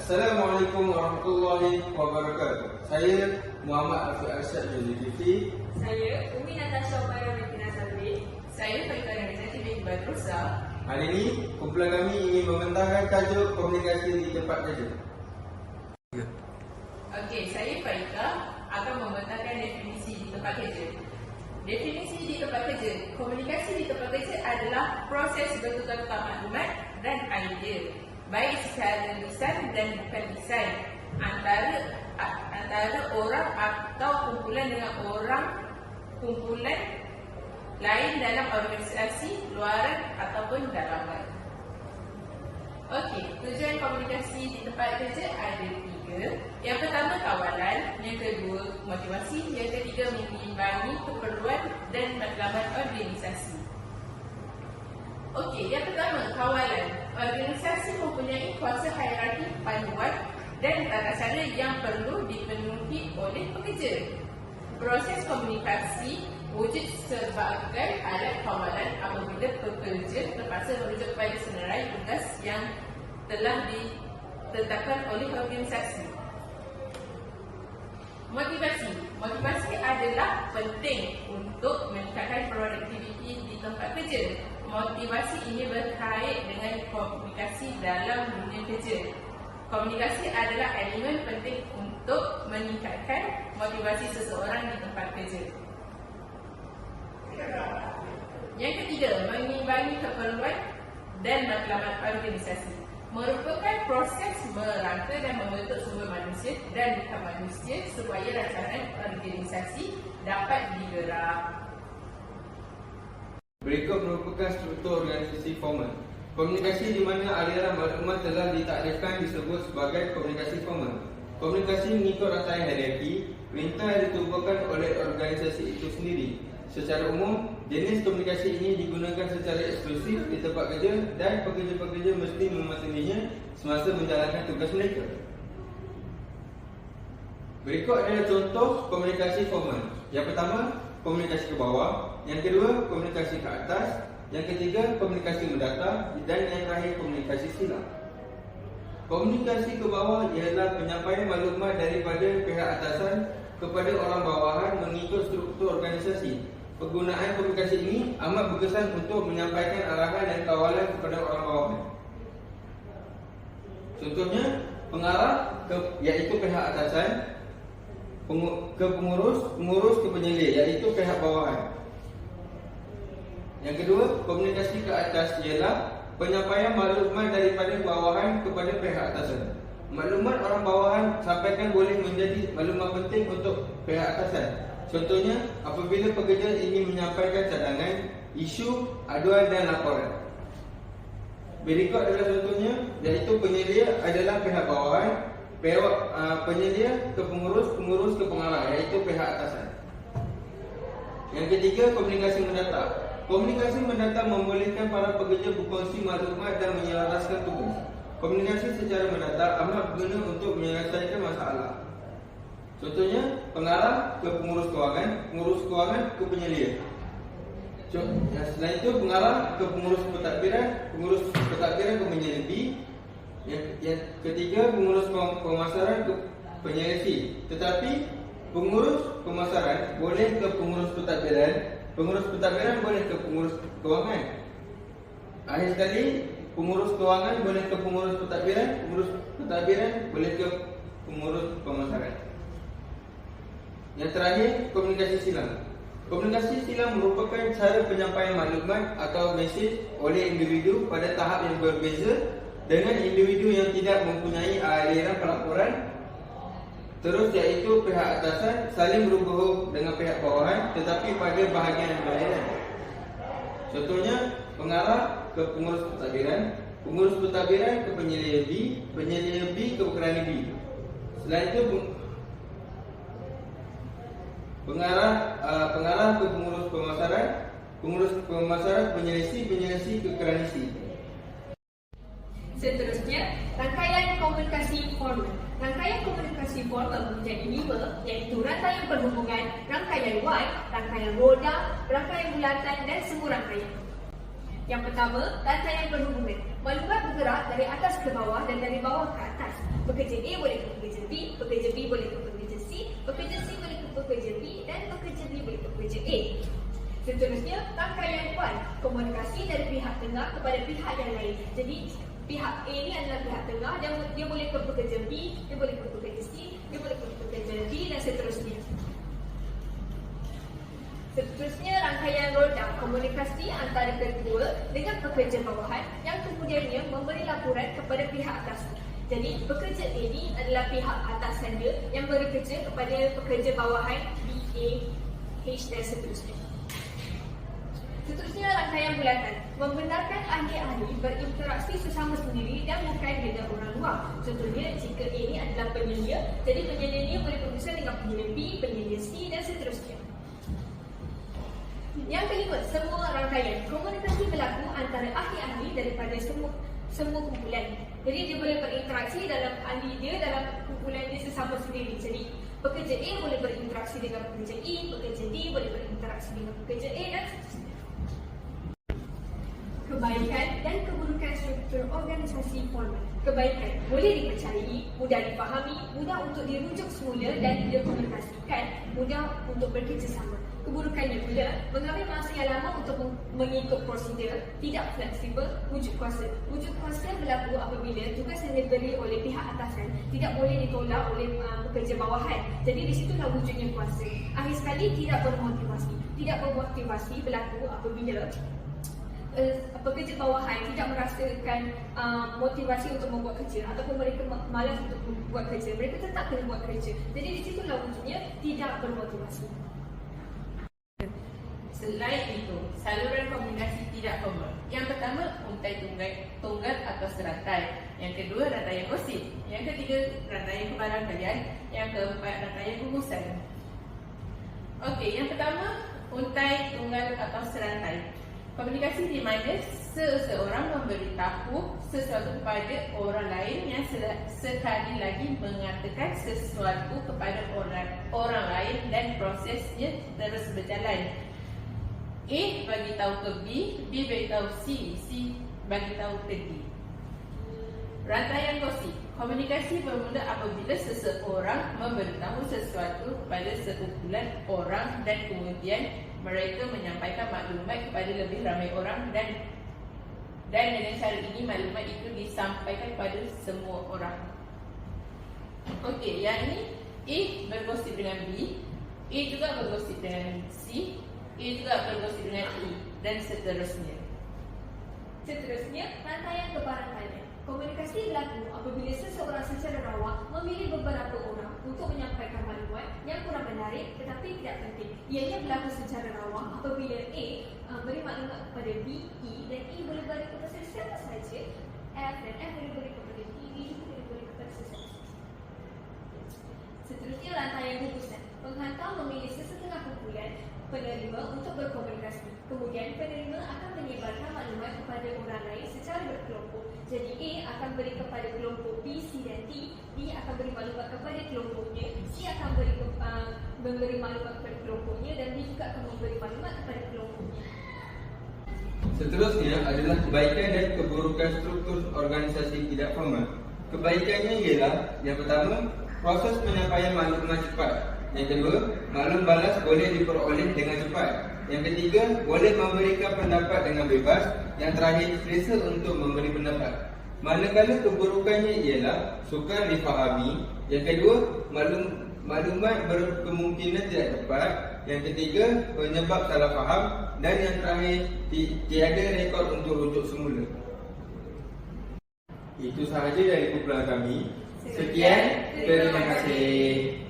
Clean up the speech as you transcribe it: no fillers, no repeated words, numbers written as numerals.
Assalamualaikum warahmatullahi wabarakatuh. Saya Muhammad Afiq Arsyad Zulkifli. Saya Umi Natasha Umairah binti Nazarudin. Saya Perikatan Organisasi binti Badrusa. Hari ini kumpulan kami ingin membentangkan tajuk komunikasi di tempat kerja. Okey, saya Farika akan membentangkan definisi di tempat kerja. Definisi di tempat kerja. Komunikasi di tempat kerja adalah proses bertukar-tukar maklumat dan idea, baik secara lisan dan bukan lisan, antara orang atau kumpulan dengan kumpulan lain dalam organisasi luaran ataupun dalaman. Okey, tujuan komunikasi di tempat kerja ada 3. Yang pertama, kawalan. Yang kedua, motivasi. Yang ketiga, mengimbangi keperluan dan matlamat organisasi. Okey, yang pertama, kawalan. Organisasi mempunyai kuasa hierarki panduan dan tata cara yang perlu dipenuhi oleh pekerja. Proses komunikasi wujud sebagai alat kawalan apabila pekerja terpaksa merujuk kepada senarai tugas yang telah ditetapkan oleh organisasi. Motivasi adalah penting untuk meningkatkan produktiviti di tempat kerja. Motivasi ini berkait dengan komunikasi dalam dunia kerja. Komunikasi adalah elemen penting untuk meningkatkan motivasi seseorang di tempat kerja. Yang ketiga, mengimbangi keperluan dan matlamat organisasi. Merupakan proses merangka dan membentuk sumber manusia dan bukan manusia supaya rancangan organisasi dapat digerak. Berikut merupakan struktur organisasi formal. Komunikasi di mana aliran maklumat telah ditakrifkan disebut sebagai komunikasi formal. Komunikasi mengikut rantai hierarki, perintah yang ditubuhkan oleh organisasi itu sendiri. Secara umum, jenis komunikasi ini digunakan secara eksklusif di tempat kerja dan pekerja-pekerja mesti mematuhinya semasa menjalankan tugas mereka. Berikut adalah contoh komunikasi formal. Yang pertama, komunikasi ke bawah. Yang kedua, komunikasi ke atas. Yang ketiga, komunikasi mendata. Dan yang terakhir, komunikasi silang. Komunikasi ke bawah ialah penyampaian maklumat daripada pihak atasan kepada orang bawahan mengikut struktur organisasi. Penggunaan komunikasi ini amat berkesan untuk menyampaikan arahan dan kawalan kepada orang bawahan. Contohnya, pengarah iaitu pihak atasan, ke pengurus ke penyelia iaitu pihak bawahan. Yang kedua, komunikasi ke atas ialah penyampaian maklumat daripada bawahan kepada pihak atasan. Maklumat orang bawahan sampaikan boleh menjadi maklumat penting untuk pihak atasan. Contohnya, apabila pekerja ingin menyampaikan cadangan, isu, aduan dan laporan. Berikut adalah contohnya, iaitu penyelia adalah pihak bawahan, penyelia ke pengurus ke pengarah iaitu pihak atasan. Yang ketiga, komunikasi mendata. Komunikasi mendata membolehkan para pekerja berkongsi maklumat dan menyelaraskan tugas. Komunikasi secara mendata amat berguna untuk menyelesaikan masalah. Contohnya, pengarah ke pengurus kewangan ke penyelia. Selain itu, pengarah ke pengurus pentadbiran ke penyelia B. Yang ketiga, pengurus pemasaran ke penyelia C. Tetapi pengurus pemasaran boleh ke pengurus pentadbiran boleh ke pengurus kewangan. Akhir sekali, pengurus kewangan boleh ke pengurus pentadbiran boleh ke pengurus pemasaran. Yang terakhir, komunikasi silang. Komunikasi silang merupakan cara penyampaian maklumat atau mesej oleh individu pada tahap yang berbeza dengan individu yang tidak mempunyai aliran pelaporan. Terus iaitu pihak atasan saling berhubung dengan pihak bawahan tetapi pada bahagian yang berlainan. Contohnya, pengarah ke pengurus pentadbiran ke penyelia B ke kerani B. Selain itu, pengarah ke pengurus pemasaran penyelia C ke kerani C. Seterusnya, rangkaian komunikasi formal. Rangkaian komunikasi formal menjadi 5, iaitu rangkaian perhubungan, rangkaian wide, rangkaian roda, rangkaian bulatan dan semua rangkaian. Yang pertama, rantaian perhubungan. Maklumat bergerak dari atas ke bawah dan dari bawah ke atas. Pekerja A boleh ke pekerja B, pekerja B boleh ke pekerja C, pekerja C boleh ke pekerja B dan pekerja B boleh ke pekerja A. Seterusnya, rangkaian 1, komunikasi dari pihak tengah kepada pihak yang lain. Jadi, pihak A ni adalah pihak tengah dan dia boleh ke pekerja B, dia boleh ke pekerja C, dia boleh ke pekerja D dan seterusnya. Seterusnya, rangkaian roda, komunikasi antara ketua dengan pekerja bawahan yang kemudiannya memberi laporan kepada pihak atas. Jadi, pekerja A ni adalah pihak atasan dia yang bekerja kepada pekerja bawahan B, A, H dan seterusnya. Seterusnya, rangkaian bulatan, membenarkan ahli-ahli berinteraksi sesama sendiri dan bukan dengan orang luar. Contohnya, jika A ni adalah penyelia, jadi penyelia ni boleh berurusan dengan penyelia B, penyelia C dan seterusnya. Yang kelima, semua rangkaian. Komunikasi berlaku antara ahli-ahli daripada semua kumpulan. Jadi dia boleh berinteraksi dalam ahli dia dalam kumpulan dia sesama sendiri. Jadi pekerja A boleh berinteraksi dengan pekerja E, pekerja D boleh berinteraksi dengan pekerja A dan seterusnya. Kebaikan dan keburukan struktur organisasi formal. Kebaikan boleh dipercayai, mudah dipahami, mudah untuk dirujuk semula dan dikomunikasikan, mudah untuk bekerjasama. Keburukannya pula mengambil masa yang lama untuk mengikut prosedur, tidak fleksibel, wujud kuasa. Wujud kuasa berlaku apabila tugas yang diberi oleh pihak atasan tidak boleh ditolak oleh pekerja bawahan. Jadi di situlah wujudnya kuasa. Akhir sekali, tidak bermotivasi. Tidak bermotivasi berlaku apabila pekerja bawahan tidak merasakan motivasi untuk membuat kerja ataupun mereka malas untuk membuat kerja. Mereka tetap kena buat kerja. Jadi di situlah wujudnya tidak bermotivasi. Selain itu, saluran komunikasi tidak formal. Yang pertama, untai tunggal atau serantai. Yang kedua, rantaian gosip. Yang ketiga, rantaian kebarangkalian. Yang keempat, rantaian rumusan. Okey, yang pertama, untai tunggal atau serantai. Komunikasi di mana seseorang memberitahu sesuatu kepada orang lain yang sekali lagi mengatakan sesuatu kepada orang lain dan prosesnya terus berjalan. A bagi tahu ke B, B bagi tahu C, C bagi tahu ke D. Rantaian gosip. Komunikasi bermula apabila seseorang memberitahu sesuatu kepada sekumpulan orang dan kemudian mereka menyampaikan maklumat kepada lebih ramai orang dan dengan cara ini maklumat itu disampaikan kepada semua orang. Okey, yang ini A bergosip dengan B, A juga bergosip dengan C, A juga bergosip dengan E dan seterusnya. Seterusnya, rantaian kebarangkalian. Komunikasi berlaku apabila seseorang secara rawak memilih beberapa orang untuk menyampaikan maklumat yang kurang menarik tetapi tidak penting. Ianya berlaku secara rawak apabila A beri maklumat kepada B, E dan E boleh beri kepada siapa sahaja, F dan F boleh beri kepada D, D boleh beri kepada sesiapa sahaja. Seterusnya, rantaian gugusan. Penghantar memilih sesetengah kumpulan penerima untuk berkomunikasi. Kemudian penerima akan menyebarkan maklumat kepada orang lain secara berkelompok. Jadi A akan beri kepada kelompok B, C dan D, D akan beri maklumat kepada kelompoknya, C akan memberi maklumat kepada kelompoknya dan D juga akan memberi maklumat kepada kelompoknya. Seterusnya adalah kebaikan dan keburukan struktur organisasi tidak formal. Kebaikannya ialah yang pertama, proses penyampaian maklumat cepat. Yang kedua, maklum balas boleh diperoleh dengan cepat. Yang ketiga, boleh memberikan pendapat dengan bebas. Yang terakhir, selesa untuk memberi pendapat. Manakala keburukannya ialah sukar difahami. Yang kedua, maklumat berkemungkinan tidak tepat. Yang ketiga, penyebab salah faham. Dan yang terakhir, tiada rekod untuk rujuk semula. Itu sahaja dari kumpulan kami. Sekian, terima kasih.